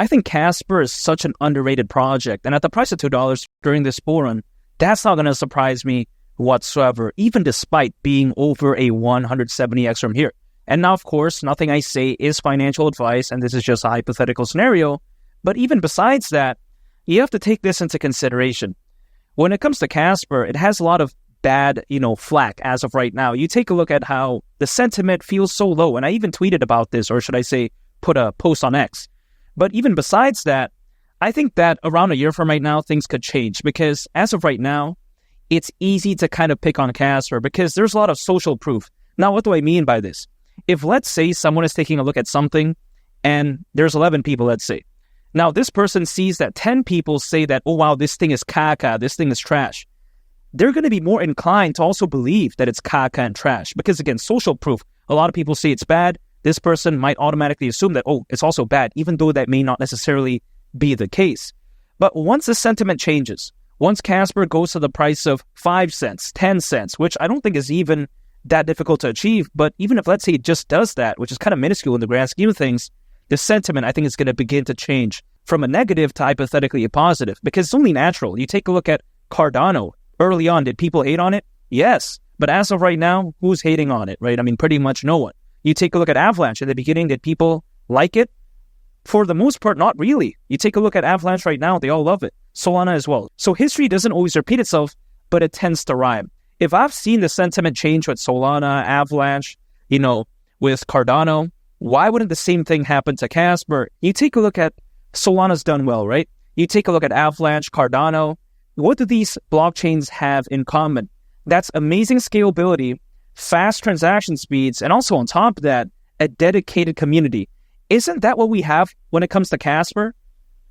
I think Casper is such an underrated project. And at the price of $2 during this bull run, that's not going to surprise me whatsoever, even despite being over a 170x from here. And now, of course, nothing I say is financial advice, and this is just a hypothetical scenario. But even besides that, you have to take this into consideration. When it comes to Casper, it has a lot of bad, flack as of right now. You take a look at how the sentiment feels so low, and I even tweeted about this, or should I say, put a post on X. But even besides that, I think that around a year from right now, things could change, because as of right now, it's easy to kind of pick on Casper because there's a lot of social proof. Now, what do I mean by this? If, let's say, someone is taking a look at something and there's 11 people, let's say. Now, this person sees that 10 people say that, oh, wow, this thing is caca, this thing is trash. They're going to be more inclined to also believe that it's caca and trash because, again, social proof. A lot of people say it's bad. This person might automatically assume that, oh, it's also bad, even though that may not necessarily be the case. But once the sentiment changes, once Casper goes to the price of 5 cents, 10 cents, which I don't think is even that difficult to achieve, but even if, let's say, it just does that, which is kind of minuscule in the grand scheme of things, the sentiment, I think, is going to begin to change from a negative to hypothetically a positive, because it's only natural. You take a look at Cardano. Early on, did people hate on it? Yes. But as of right now, who's hating on it, right? I mean, pretty much no one. You take a look at Avalanche. In the beginning, did people like it? For the most part, not really. You take a look at Avalanche right now, they all love it. Solana as well. So history doesn't always repeat itself, but it tends to rhyme. If I've seen the sentiment change with Solana, Avalanche, with Cardano, why wouldn't the same thing happen to Casper? You take a look at Solana's done well, right? You take a look at Avalanche, Cardano. What do these blockchains have in common? That's amazing scalability, fast transaction speeds, and also on top of that, a dedicated community. Isn't that what we have when it comes to Casper?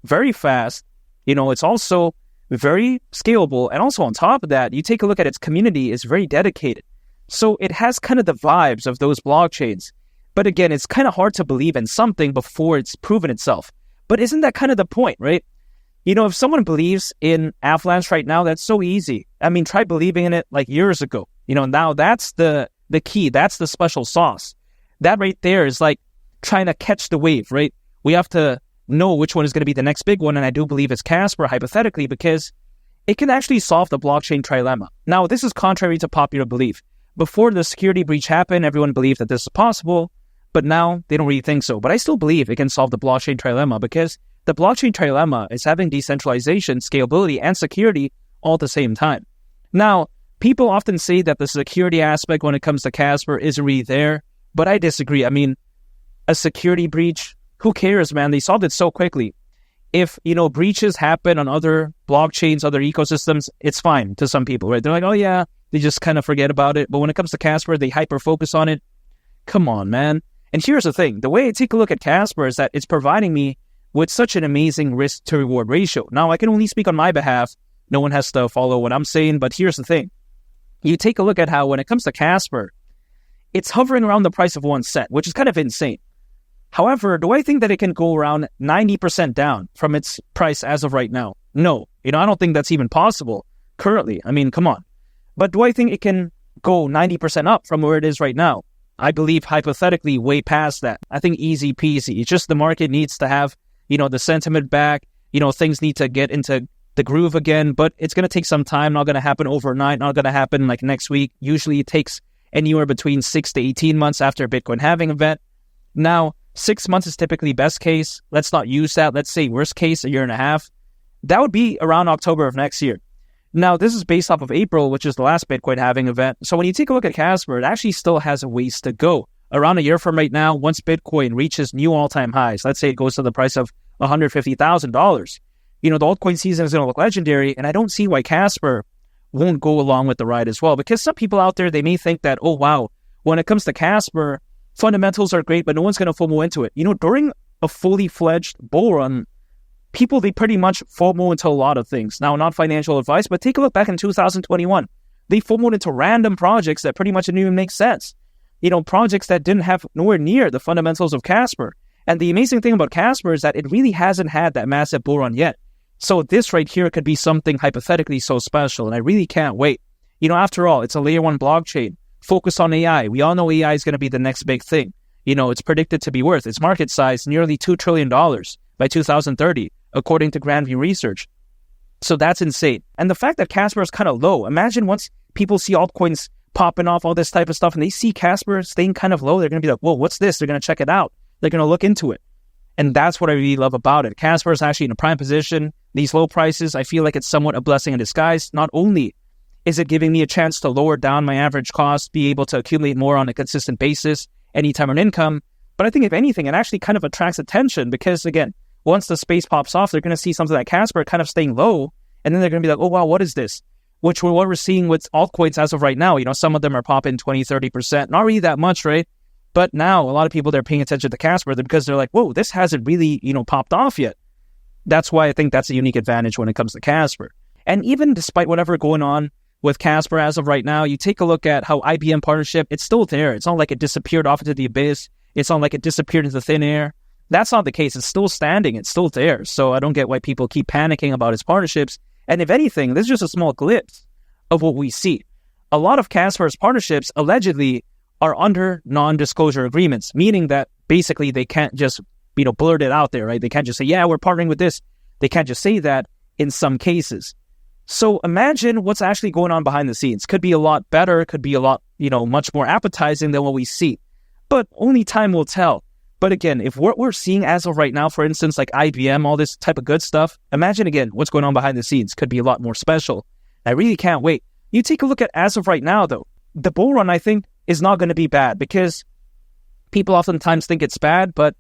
Very fast. It's also very scalable. And also on top of that, you take a look at its community is very dedicated. So it has kind of the vibes of those blockchains. But again, it's kind of hard to believe in something before it's proven itself. But isn't that kind of the point, right? If someone believes in Avalanche right now, that's so easy. I mean, try believing in it like years ago. Now that's the key. That's the special sauce. That right there is like trying to catch the wave, right? We have to know which one is going to be the next big one. And I do believe it's Casper, hypothetically, because it can actually solve the blockchain trilemma. Now, this is contrary to popular belief. Before the security breach happened, everyone believed that this is possible, but now they don't really think so. But I still believe it can solve the blockchain trilemma because the blockchain trilemma is having decentralization, scalability, and security all at the same time. Now, people often say that the security aspect when it comes to Casper isn't really there, but I disagree. I mean, a security breach, who cares, man? They solved it so quickly. If, breaches happen on other blockchains, other ecosystems, it's fine to some people, right? They're like, oh yeah, they just kind of forget about it. But when it comes to Casper, they hyper-focus on it. Come on, man. And here's the thing. The way I take a look at Casper is that it's providing me with such an amazing risk-to-reward ratio. Now, I can only speak on my behalf. No one has to follow what I'm saying, but here's the thing. You take a look at how, when it comes to Casper, it's hovering around the price of 1 cent, which is kind of insane. However, do I think that it can go around 90% down from its price as of right now? No. I don't think that's even possible currently. I mean, come on. But do I think it can go 90% up from where it is right now? I believe hypothetically way past that. I think easy peasy. It's just the market needs to have, the sentiment back. Things need to get into the groove again, but it's going to take some time. Not going to happen overnight. Not going to happen like next week. Usually it takes anywhere between 6 to 18 months after a Bitcoin halving event. Now, 6 months is typically best case. Let's not use that. Let's say worst case, 1.5 years. That would be around October of next year. Now, this is based off of April, which is the last Bitcoin halving event. So when you take a look at Casper, it actually still has a ways to go. Around a year from right now, once Bitcoin reaches new all-time highs, let's say it goes to the price of $150,000, the altcoin season is going to look legendary, and I don't see why Casper won't go along with the ride as well. Because some people out there, they may think that, oh, wow, when it comes to Casper, fundamentals are great, but no one's going to FOMO into it. During a fully fledged bull run, people, they pretty much FOMO into a lot of things. Now, not financial advice, but take a look back in 2021. They FOMOed into random projects that pretty much didn't even make sense. Projects that didn't have nowhere near the fundamentals of Casper. And the amazing thing about Casper is that it really hasn't had that massive bull run yet. So this right here could be something hypothetically so special, and I really can't wait. After all, it's a layer 1 blockchain. Focus on AI. We all know AI is going to be the next big thing. It's predicted to be worth its market size nearly $2 trillion. by 2030, according to Grandview Research. So that's insane. And the fact that Casper is kind of low, imagine once people see altcoins popping off, all this type of stuff, and they see Casper staying kind of low, they're going to be like, whoa, what's this? They're going to check it out. They're going to look into it. And that's what I really love about it. Casper is actually in a prime position. These low prices, I feel like it's somewhat a blessing in disguise. Not only is it giving me a chance to lower down my average cost, be able to accumulate more on a consistent basis, anytime earn income, but I think if anything, it actually kind of attracts attention because, again, once the space pops off, they're going to see something like Casper kind of staying low, and then they're going to be like, oh, wow, what is this? Which what we're seeing with altcoins as of right now. Some of them are popping 20, 30%. Not really that much, right? But now a lot of people, they're paying attention to Casper because they're like, whoa, this hasn't really, popped off yet. That's why I think that's a unique advantage when it comes to Casper. And even despite whatever going on with Casper as of right now, you take a look at how IBM partnership, it's still there. It's not like it disappeared off into the abyss. It's not like it disappeared into thin air. That's not the case. It's still standing. It's still there. So I don't get why people keep panicking about its partnerships. And if anything, this is just a small glimpse of what we see. A lot of Casper's partnerships allegedly are under non-disclosure agreements, meaning that basically they can't just, blurt it out there, right? They can't just say, yeah, we're partnering with this. They can't just say that in some cases. So imagine what's actually going on behind the scenes. Could be a lot better, could be a lot, much more appetizing than what we see. But only time will tell. But again, if what we're seeing as of right now, for instance, like IBM, all this type of good stuff, imagine again, what's going on behind the scenes could be a lot more special. I really can't wait. You take a look at as of right now, though, the bull run, I think, is not going to be bad because people oftentimes think it's bad, but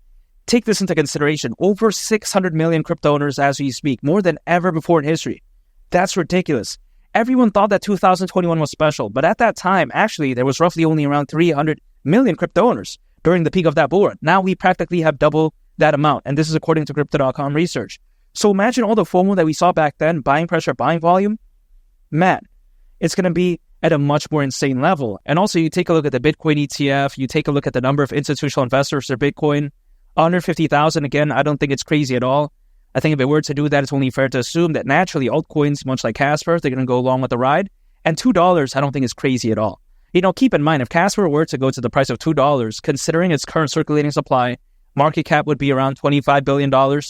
take this into consideration. Over 600 million crypto owners as we speak, more than ever before in history. That's ridiculous. Everyone thought that 2021 was special, but at that time, actually, there was roughly only around 300 million crypto owners during the peak of that bull run. Now we practically have double that amount, and this is according to Crypto.com research. So imagine all the FOMO that we saw back then, buying pressure, buying volume. Man, it's going to be at a much more insane level. And also, you take a look at the Bitcoin ETF, you take a look at the number of institutional investors for Bitcoin, 150,000. Again, I don't think it's crazy at all. I think if it were to do that, it's only fair to assume that naturally altcoins, much like Casper, they're going to go along with the ride. And $2, I don't think is crazy at all. Keep in mind, if Casper were to go to the price of $2, considering its current circulating supply, market cap would be around $25 billion.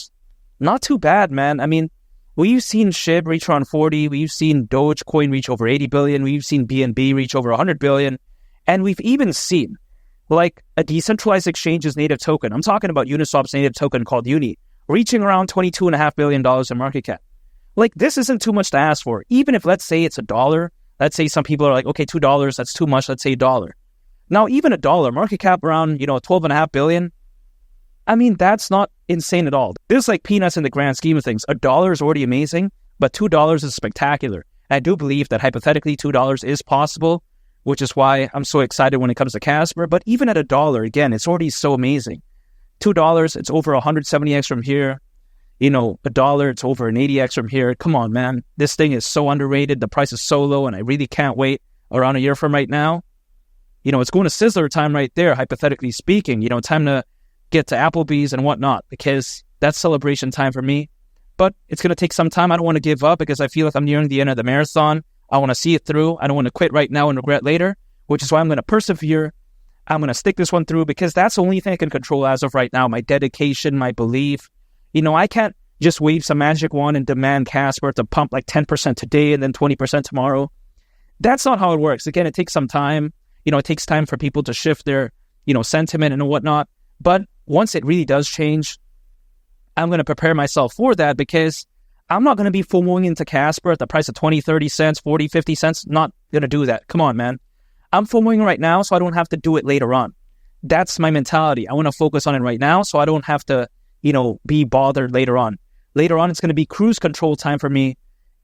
Not too bad, man. I mean, we've seen SHIB reach around 40. We've seen Dogecoin reach over 80 billion. We've seen BNB reach over 100 billion. And we've even seen, like, a decentralized exchange's native token. I'm talking about Uniswap's native token called Uni, reaching around $22.5 billion in market cap. Like, this isn't too much to ask for. Even if, let's say, it's $1. Let's say some people are like, okay, $2, that's too much. Let's say $1. Now, even $1, market cap around, $12.5 billion. I mean, that's not insane at all. This is like peanuts in the grand scheme of things. $1 is already amazing, but $2 is spectacular. And I do believe that hypothetically $2 is possible, which is why I'm so excited when it comes to Casper. But even at $1, again, it's already so amazing. $2, it's over 170x from here. $1, it's over an 80x from here. Come on, man. This thing is so underrated. The price is so low, and I really can't wait around a year from right now. It's going to Sizzler time right there, hypothetically speaking. Time to get to Applebee's and whatnot, because that's celebration time for me. But it's going to take some time. I don't want to give up because I feel like I'm nearing the end of the marathon. I want to see it through. I don't want to quit right now and regret later, which is why I'm going to persevere. I'm going to stick this one through because that's the only thing I can control as of right now. My dedication, my belief. I can't just wave some magic wand and demand Casper to pump like 10% today and then 20% tomorrow. That's not how it works. Again, it takes some time. It takes time for people to shift their, sentiment and whatnot. But once it really does change, I'm going to prepare myself for that because I'm not going to be FOMOing into Casper at the price of 20, 30 cents, 40, 50 cents. Not going to do that. Come on, man. I'm FOMOing right now so I don't have to do it later on. That's my mentality. I want to focus on it right now so I don't have to, be bothered later on. Later on, it's going to be cruise control time for me.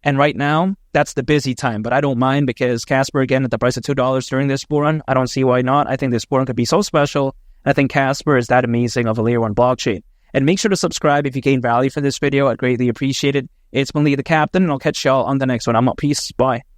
And right now, that's the busy time. But I don't mind because Casper, again, at the price of $2 during this bull run, I don't see why not. I think this bull run could be so special. I think Casper is that amazing of a layer one blockchain. And make sure to subscribe if you gain value from this video. I'd greatly appreciate it. It's been Lee the Captain, and I'll catch y'all on the next one. I'm out. Peace. Bye.